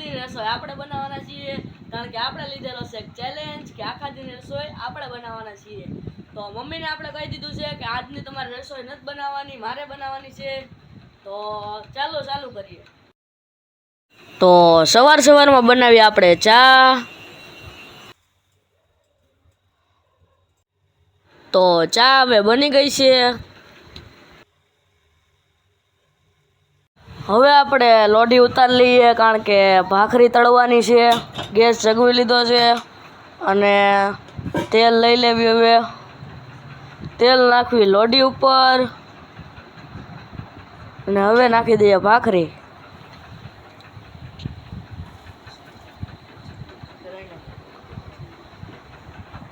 દીની રસોઈ આપણે બનાવવાના છીએ, કારણ કે આપણે લીધેલો છે ચેલેન્જ કે આખા દીની રસોઈ આપણે બનાવવાના છીએ. તો મમ્મીને આપણે કહી દીધું છે કે આજની તમારે રસોઈ નથી બનાવવાની, મારે બનાવવાની છે. તો ચાલુ કરીએ. તો સવારમાં બનાવીએ આપણે ચા. તો ચા હવે બની ગઈ છે. હવે આપણે લોઢી ઉતારી લઈએ, કારણ કે ભાખરી તળવાની છે. ગેસ જગવી લીધો છે અને તેલ લઈ લેવી. હવે તેલ નાખવી લોઢી ઉપર અને હવે નાખી દઈએ ભાખરી.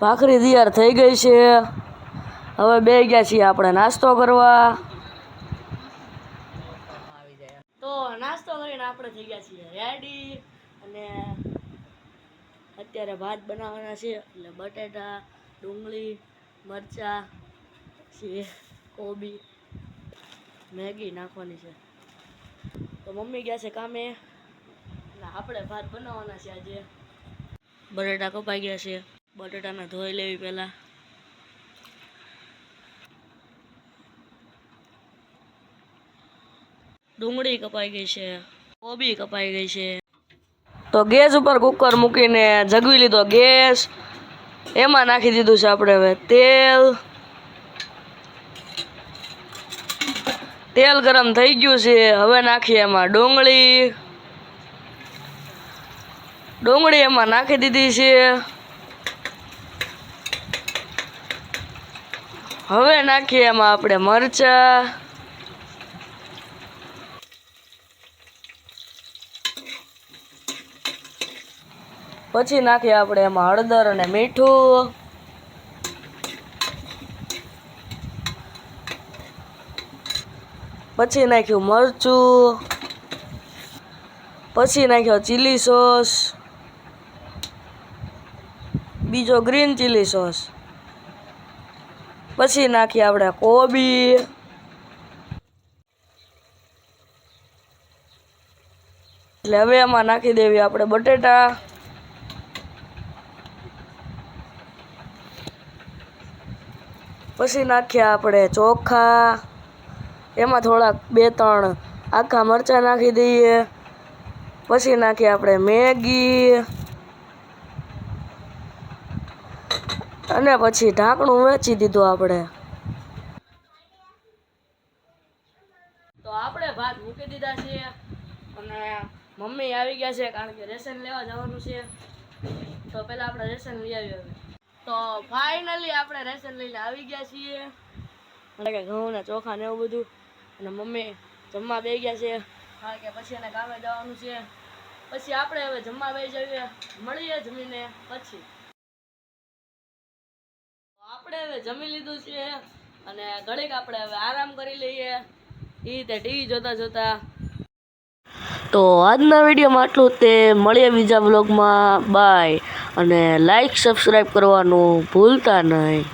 ભાખરી તૈયાર થઈ ગઈ છે. હવે બેસી ગયા છીએ આપણે નાસ્તો કરવા. તો નાસ્તો કરીને આપણે થઈ ગયા છીએ રેડી. અને અત્યારે ભાત બનાવવાના છે, એટલે બટેટા, ડુંગળી, મરચાં, પછી કોબી, મેગી નાખવાની છે. તો મમ્મી ગયા છે કામે અને આપણે ભાત બનાવવાના છે. આજે બટેટા કપાઈ ગયા છે, બટેટાને ધોઈ લેવી પહેલાં. ડુંગળી કપાઈ ગઈ છે, કોબી કપાઈ ગઈ છે. તો ગેસ ઉપર કુકર મૂકીને જગવી લીધો ગેસ. એમાં નાખી દીધું છે આપણે હવે તેલ. તેલ ગરમ થઈ ગયું છે. હવે નાખીએ એમાં ડુંગળી એમાં નાખી દીધી છે. હવે નાખીએ એમાં આપણે મરચાં. પછી નાખીએ આપણે એમાં હળદર અને મીઠું. પછી નાખ્યું મરચું. પછી નાખ્યો ચીલી સોસ, બીજો ગ્રીન ચીલી સોસ. પછી નાખીએ આપણે કોબી. એટલે હવે એમાં નાખી દેવી આપણે બટેટા. પછી નાખીએ આપણે ચોખા. એમાં થોડાક 2-3 આખા મરચાં નાખી દઈએ. પછી નાખીએ આપણે મેગી અને પછી ઢાંકણું વેચી દીધું આપણે. તો આપણે ભાત મૂકી દીધા છે અને મમ્મી આવી ગયા છે, કારણ કે રેશન લેવા જવાનું છે. તો પહેલાં આપણે રેશન લઈ આવીએ. તો ફાઇનલી આપણે રેશન લઈને આવી ગયા છીએ, એટલે કે ઘઉં ને ચોખા ને એવું બધું. અને મમ્મી જમવા બેસી ગયા છે, કારણ કે પછી એને ગામે જવાનું છે. પછી આપણે હવે જમવા બેસી જઈએ. મળીએ જમીને પછી. આપણે હવે જમી લીધું છે અને ઘડીક આપણે હવે આરામ કરી લઈએ. એ રીતે ટીવી જોતા. તો આજના વિડીયોમાં આટલું. તે મળીએ બીજા વ્લોગમાં. બાય. અને લાઈક સબસ્ક્રાઈબ કરવાનું ભૂલતા નહીં.